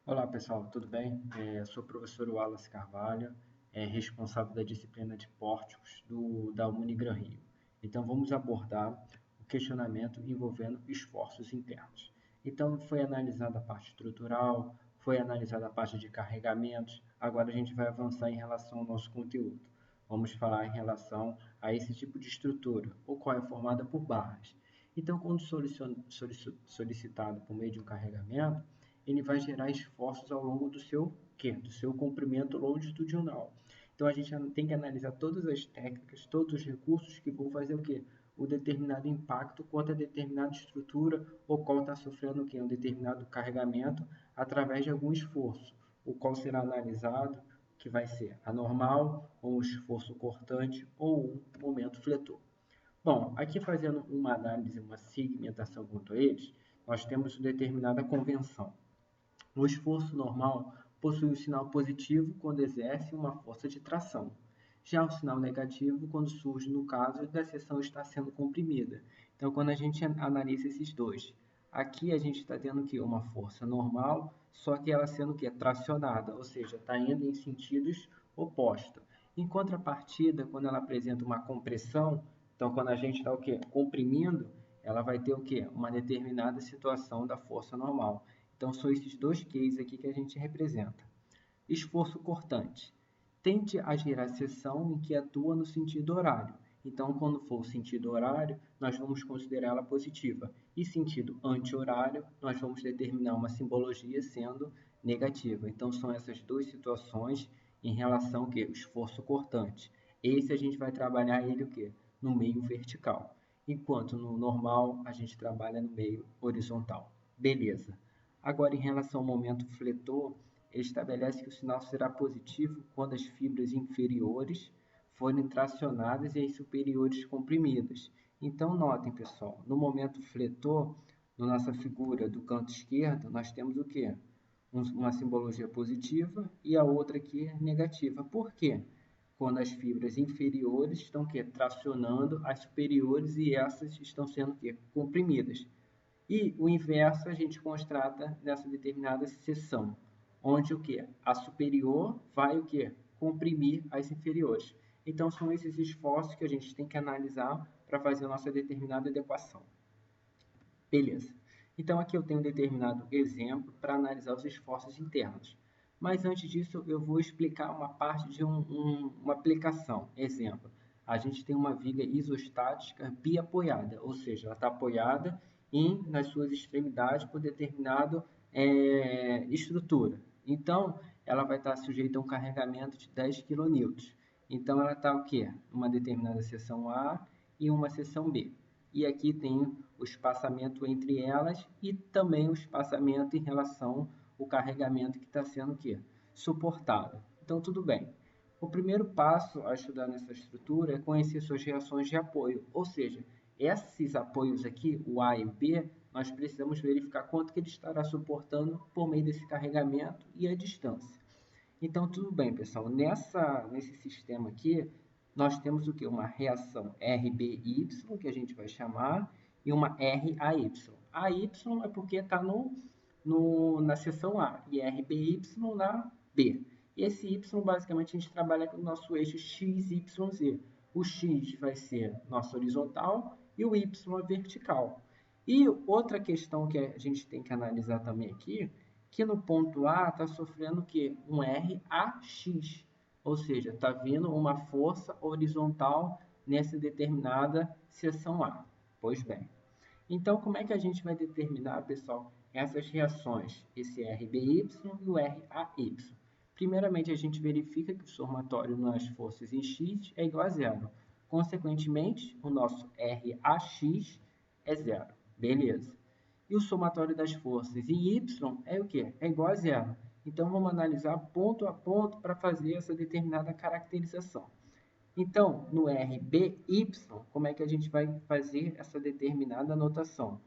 Olá pessoal, tudo bem? Sou o professor Wallace Carvalho, responsável da disciplina de Pórticos da Unigran Rio. Então vamos abordar o questionamento envolvendo esforços internos. Então foi analisada a parte estrutural, foi analisada a parte de carregamentos, agora a gente vai avançar em relação ao nosso conteúdo. Vamos falar em relação a esse tipo de estrutura, o qual é formada por barras. Então, quando solicitado por meio de um carregamento, ele vai gerar esforços ao longo do seu quê? Do seu comprimento longitudinal. Então a gente tem que analisar todas as técnicas, todos os recursos que vão fazer o quê? O determinado impacto contra determinada estrutura ou qual está sofrendo o quê? Um determinado carregamento através de algum esforço, o qual será analisado, que vai ser anormal, ou um esforço cortante, ou um momento fletor. Bom, aqui fazendo uma análise, uma segmentação quanto a eles, nós temos determinada convenção. O esforço normal possui o sinal positivo quando exerce uma força de tração. Já o sinal negativo quando surge no caso da seção estar sendo comprimida. Então, quando a gente analisa esses dois, aqui a gente está tendo que uma força normal, só que ela sendo que tracionada, ou seja, está indo em sentidos opostos. Em contrapartida, quando ela apresenta uma compressão, então quando a gente está o quê? Comprimindo, ela vai ter o quê? Uma determinada situação da força normal. Então, são esses dois cases aqui que a gente representa. Esforço cortante. Tende a gerar seção em que atua no sentido horário. Então, quando for o sentido horário, nós vamos considerá-la positiva. E sentido anti-horário, nós vamos determinar uma simbologia sendo negativa. Então, são essas duas situações em relação ao esforço cortante. Esse a gente vai trabalhar ele o quê? No meio vertical. Enquanto no normal, a gente trabalha no meio horizontal. Beleza. Agora, em relação ao momento fletor, ele estabelece que o sinal será positivo quando as fibras inferiores forem tracionadas e as superiores comprimidas. Então, notem, pessoal, no momento fletor, na nossa figura do canto esquerdo, nós temos o quê? Uma simbologia positiva e a outra aqui negativa. Por quê? Quando as fibras inferiores estão tracionando as superiores e essas estão sendo comprimidas. E o inverso a gente constata nessa determinada seção, onde o que? A superior vai o que? Comprimir as inferiores. Então, são esses esforços que a gente tem que analisar para fazer a nossa determinada adequação. Beleza. Então, aqui eu tenho um determinado exemplo para analisar os esforços internos. Mas antes disso, eu vou explicar uma parte de uma aplicação. Exemplo, a gente tem uma viga isostática biapoiada, ou seja, ela está apoiada nas suas extremidades por determinada estrutura. Então, ela vai estar sujeita a um carregamento de 10 kN. Então, ela está o quê? Uma determinada seção A e uma seção B. E aqui tem o espaçamento entre elas e também o espaçamento em relação ao carregamento que está sendo suportado. Então, tudo bem. O primeiro passo a estudar nessa estrutura é conhecer suas reações de apoio, ou seja, esses apoios aqui, o A e o B, nós precisamos verificar quanto que ele estará suportando por meio desse carregamento e a distância. Então, tudo bem, pessoal. Nesse sistema aqui, nós temos o que? Uma reação RBY, que a gente vai chamar, e uma RAY. AY é porque está na seção A e RBY na B. E esse Y, basicamente, a gente trabalha com o nosso eixo XYZ. O X vai ser nosso horizontal e o Y é vertical. E outra questão que a gente tem que analisar também aqui, que no ponto A está sofrendo o quê? Um RAX, ou seja, está vindo uma força horizontal nessa determinada seção A. Pois bem. Então, como é que a gente vai determinar, pessoal, essas reações, esse RBY e o RAY? Primeiramente, a gente verifica que o somatório nas forças em X é igual a zero. Consequentemente, o nosso RAX é zero. Beleza. E o somatório das forças em Y é o quê? É igual a zero. Então, vamos analisar ponto a ponto para fazer essa determinada caracterização. Então, no RBY, como é que a gente vai fazer essa determinada anotação?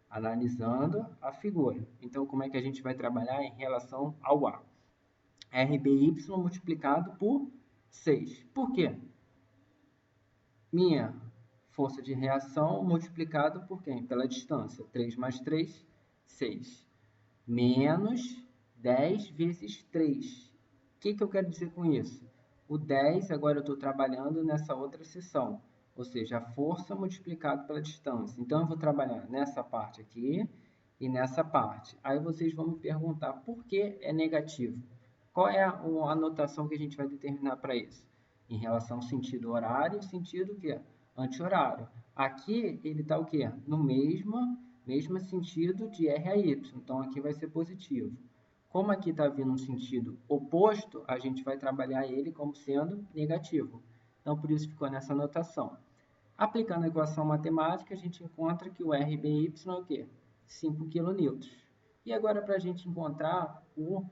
Analisando a figura. Então, como é que a gente vai trabalhar em relação ao A? RBY multiplicado por 6. Por quê? Minha força de reação multiplicado por quem? Pela distância. 3 mais 3, 6. Menos 10 vezes 3. O que eu quero dizer com isso? O 10, agora eu estou trabalhando nessa outra seção, ou seja, a força multiplicado pela distância. Então, eu vou trabalhar nessa parte aqui e nessa parte. Aí vocês vão me perguntar por que é negativo. Qual é a anotação que a gente vai determinar para isso? Em relação ao sentido horário e sentido o quê? Anti-horário. Aqui ele está o quê? No mesmo sentido de R a Y. Então, aqui vai ser positivo. Como aqui está vindo um sentido oposto, a gente vai trabalhar ele como sendo negativo. Então, por isso ficou nessa anotação. Aplicando a equação matemática, a gente encontra que o RBY é o quê? 5 kN. E agora, para a gente encontrar o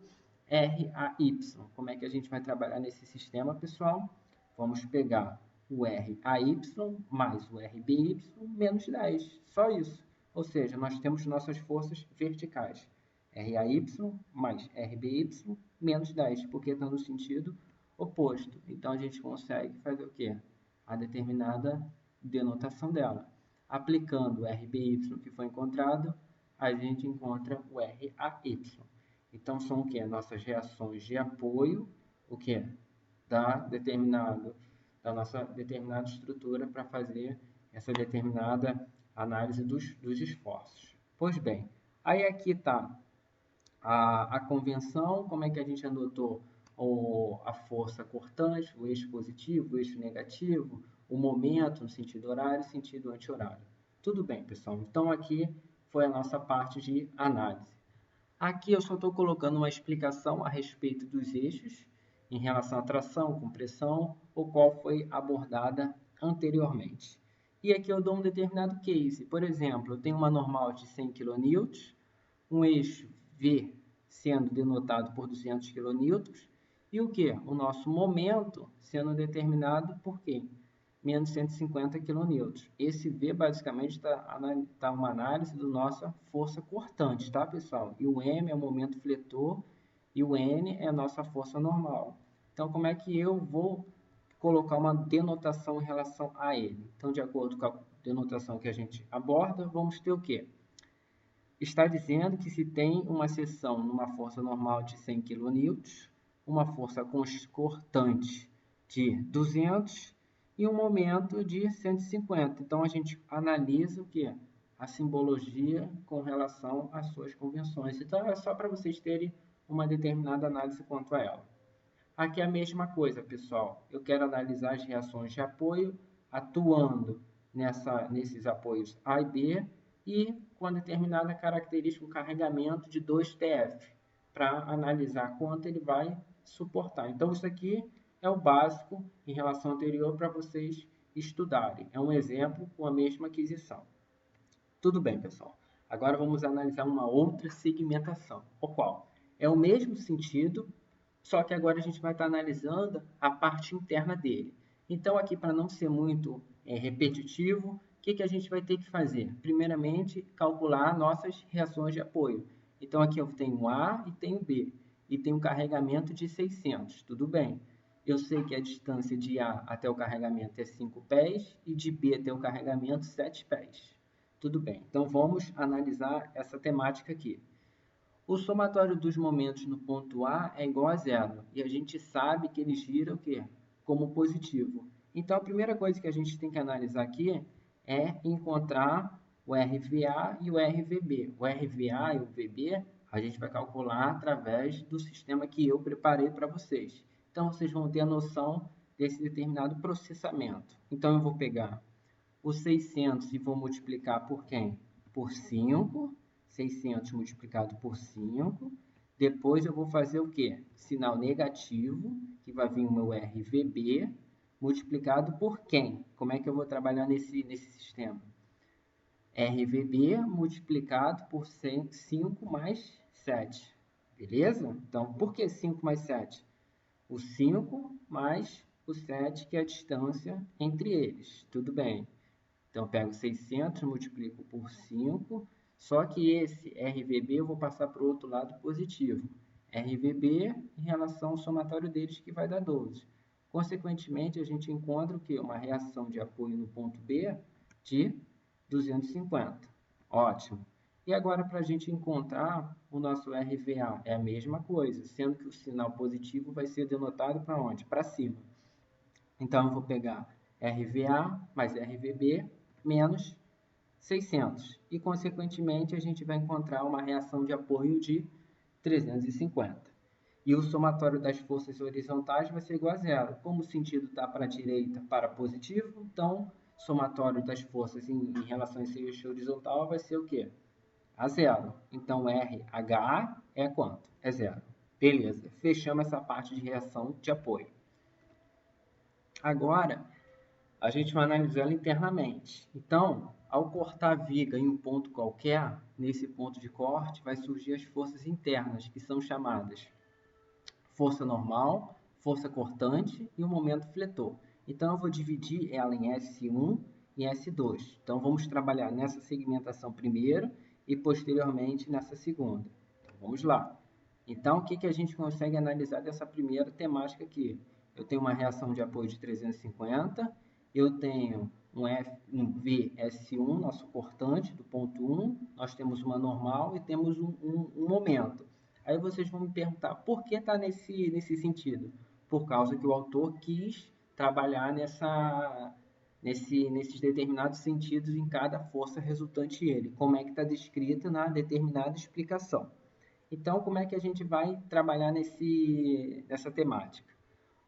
RAY, como é que a gente vai trabalhar nesse sistema, pessoal? Vamos pegar o RAY mais o RBY menos 10, só isso. Ou seja, nós temos nossas forças verticais. RAY mais RBY menos 10, porque está no sentido oposto. Então, a gente consegue fazer o quê? A determinada denotação dela. Aplicando o RBY que foi encontrado, a gente encontra o RAY. Então, são o quê? Nossas reações de apoio, o quê? Da nossa determinada estrutura para fazer essa determinada análise dos esforços. Pois bem, aí aqui está a convenção, como é que a gente anotou a força cortante, o eixo positivo, o eixo negativo, o momento no sentido horário e sentido anti-horário. Tudo bem, pessoal? Então, aqui foi a nossa parte de análise. Aqui eu só estou colocando uma explicação a respeito dos eixos em relação à tração, compressão, ou qual foi abordada anteriormente. E aqui eu dou um determinado case. Por exemplo, eu tenho uma normal de 100 kN, um eixo V sendo denotado por 200 kN, e o que? O nosso momento sendo determinado por quê? Menos 150 kN. Esse V basicamente está uma análise da nossa força cortante, tá, pessoal? E o M é o momento fletor e o N é a nossa força normal. Então, como é que eu vou colocar uma denotação em relação a ele? Então, de acordo com a denotação que a gente aborda, vamos ter o quê? Está dizendo que se tem uma seção numa força normal de 100 kN, uma força cortante de 200 e um momento de 150. Então, a gente analisa o que? A simbologia com relação às suas convenções. Então, é só para vocês terem uma determinada análise quanto a ela. Aqui é a mesma coisa, pessoal. Eu quero analisar as reações de apoio atuando nesses apoios A e B e com a determinada característica, o carregamento de 2TF, para analisar quanto ele vai suportar. Então, isso aqui é o básico em relação ao anterior para vocês estudarem. É um exemplo com a mesma aquisição. Tudo bem, pessoal. Agora vamos analisar uma outra segmentação, o qual é o mesmo sentido, só que agora a gente vai estar analisando a parte interna dele. Então, aqui, para não ser muito repetitivo, o que a gente vai ter que fazer? Primeiramente, calcular nossas reações de apoio. Então, aqui eu tenho A e tenho B, e tenho um carregamento de 600, tudo bem. Eu sei que a distância de A até o carregamento é 5 pés, e de B até o carregamento 7 pés. Tudo bem, então vamos analisar essa temática aqui. O somatório dos momentos no ponto A é igual a zero, e a gente sabe que ele gira o quê? Como positivo. Então, a primeira coisa que a gente tem que analisar aqui é encontrar o RVA e o RVB. O RVA e o VB a gente vai calcular através do sistema que eu preparei para vocês. Então, vocês vão ter a noção desse determinado processamento. Então, eu vou pegar os 600 e vou multiplicar por quem? Por 5. 600 multiplicado por 5. Depois eu vou fazer o quê? Sinal negativo, que vai vir o meu RVB, multiplicado por quem? Como é que eu vou trabalhar nesse sistema? RVB multiplicado por 5 mais 7. Beleza? Então, por que 5 mais 7? O 5 mais o 7, que é a distância entre eles. Tudo bem. Então, eu pego 600, multiplico por 5, só que esse RVB eu vou passar para o outro lado positivo. RVB em relação ao somatório deles, que vai dar 12. Consequentemente, a gente encontra o quê? Uma reação de apoio no ponto B de 250. Ótimo. E agora, para a gente encontrar o nosso RVA? É a mesma coisa, sendo que o sinal positivo vai ser denotado para onde? Para cima. Então, eu vou pegar RVA mais RVB menos 600. E, consequentemente, a gente vai encontrar uma reação de apoio de 350. E o somatório das forças horizontais vai ser igual a zero. Como o sentido está para a direita, para positivo, então, somatório das forças em relação a esse eixo horizontal vai ser o quê? A zero. Então, RH é quanto? É zero. Beleza. Fechamos essa parte de reação de apoio. Agora, a gente vai analisar ela internamente. Então, ao cortar a viga em um ponto qualquer, nesse ponto de corte, vai surgir as forças internas, que são chamadas força normal, força cortante e o momento fletor. Então, eu vou dividir ela em S1 e S2. Então, vamos trabalhar nessa segmentação primeiro e, posteriormente, nessa segunda. Então, vamos lá. Então, o que a gente consegue analisar dessa primeira temática aqui? Eu tenho uma reação de apoio de 350, eu tenho um VS1, nosso cortante, do ponto 1, nós temos uma normal e temos um momento. Aí vocês vão me perguntar, por que está nesse sentido? Por causa que o autor quis trabalhar nesses determinados sentidos em cada força resultante ele, como é que está descrito na determinada explicação. Então, como é que a gente vai trabalhar nessa temática?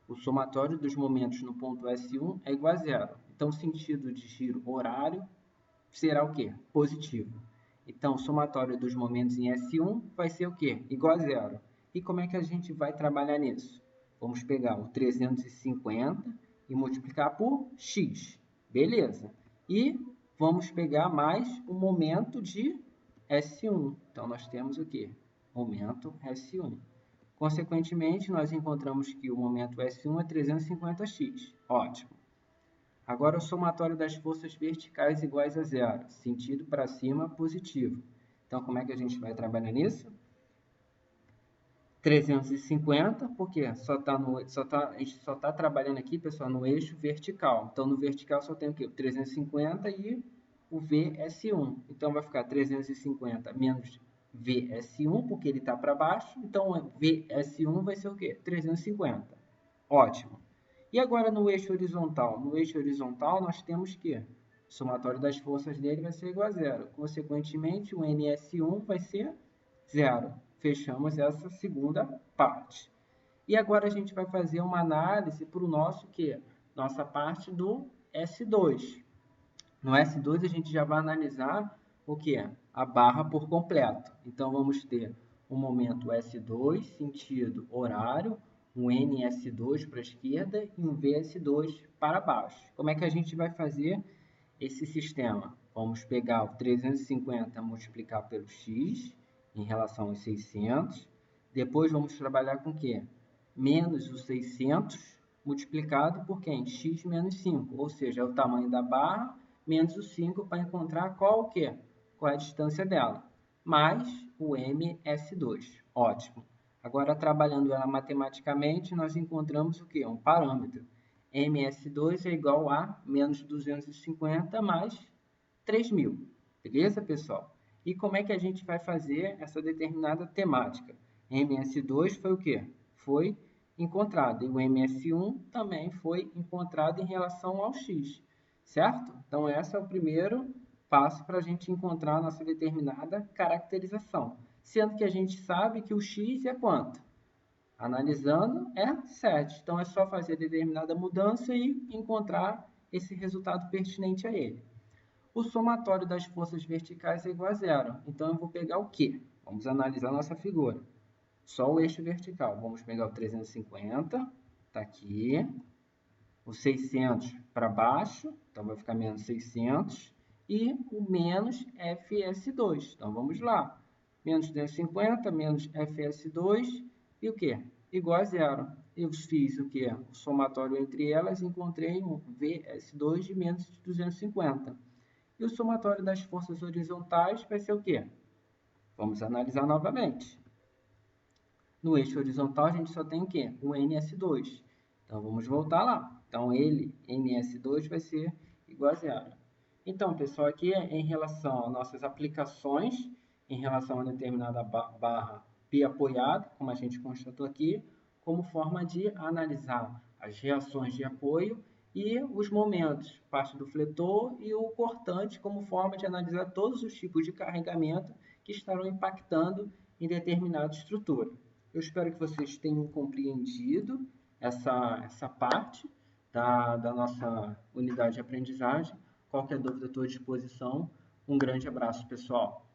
O somatório dos momentos no ponto S1 é igual a zero. Então, o sentido de giro horário será o quê? Positivo. Então, o somatório dos momentos em S1 vai ser o quê? Igual a zero. E como é que a gente vai trabalhar nisso? Vamos pegar o 350 e multiplicar por x. Beleza. E vamos pegar mais o momento de S1. Então, nós temos o quê? Momento S1. Consequentemente, nós encontramos que o momento S1 é 350x. Ótimo. Agora, o somatório das forças verticais iguais a zero. Sentido para cima, positivo. Então, como é que a gente vai trabalhar nisso? 350, porque a gente só está trabalhando aqui, pessoal, no eixo vertical. Então, no vertical só tem o quê? O 350 e o VS1. Então, vai ficar 350 menos VS1, porque ele está para baixo. Então, VS1 vai ser o quê? 350. Ótimo. E agora no eixo horizontal? No eixo horizontal, nós temos que o somatório das forças dele vai ser igual a zero. Consequentemente, o NS1 vai ser zero. Fechamos essa segunda parte. E agora a gente vai fazer uma análise para o nossa parte do S2. No S2 a gente já vai analisar o que? A barra por completo. Então vamos ter um momento S2, sentido horário, um NS2 para a esquerda e um VS2 para baixo. Como é que a gente vai fazer esse sistema? Vamos pegar o 350 multiplicar pelo x em relação aos 600. Depois vamos trabalhar com o quê? Menos o 600 multiplicado por quem? X menos 5, ou seja, é o tamanho da barra menos o 5 para encontrar qual é a distância dela, mais o MS2. Ótimo. Agora, trabalhando ela matematicamente, nós encontramos o quê? Um parâmetro. MS2 é igual a menos 250 mais 3.000. Beleza, pessoal? E como é que a gente vai fazer essa determinada temática? MS2 foi o quê? Foi encontrado. E o MS1 também foi encontrado em relação ao X. Certo? Então, esse é o primeiro passo para a gente encontrar a nossa determinada caracterização. Sendo que a gente sabe que o X é quanto? Analisando, é 7. Então, é só fazer determinada mudança e encontrar esse resultado pertinente a ele. O somatório das forças verticais é igual a zero. Então, eu vou pegar o quê? Vamos analisar a nossa figura. Só o eixo vertical. Vamos pegar o 350, está aqui. O 600 para baixo, então vai ficar menos 600. E o menos FS2. Então, vamos lá. Menos 250, menos FS2. E o quê? Igual a zero. Eu fiz o quê? O somatório entre elas, encontrei um VS2 de menos 250. E o somatório das forças horizontais vai ser o quê? Vamos analisar novamente. No eixo horizontal, a gente só tem o quê? O NS2. Então, vamos voltar lá. Então, NS2 vai ser igual a zero. Então, pessoal, aqui é em relação às nossas aplicações em relação a determinada barra P apoiada, como a gente constatou aqui, como forma de analisar as reações de apoio e os momentos, parte do fletor e o cortante, como forma de analisar todos os tipos de carregamento que estarão impactando em determinada estrutura. Eu espero que vocês tenham compreendido essa parte da nossa unidade de aprendizagem. Qualquer dúvida, estou à disposição. Um grande abraço, pessoal.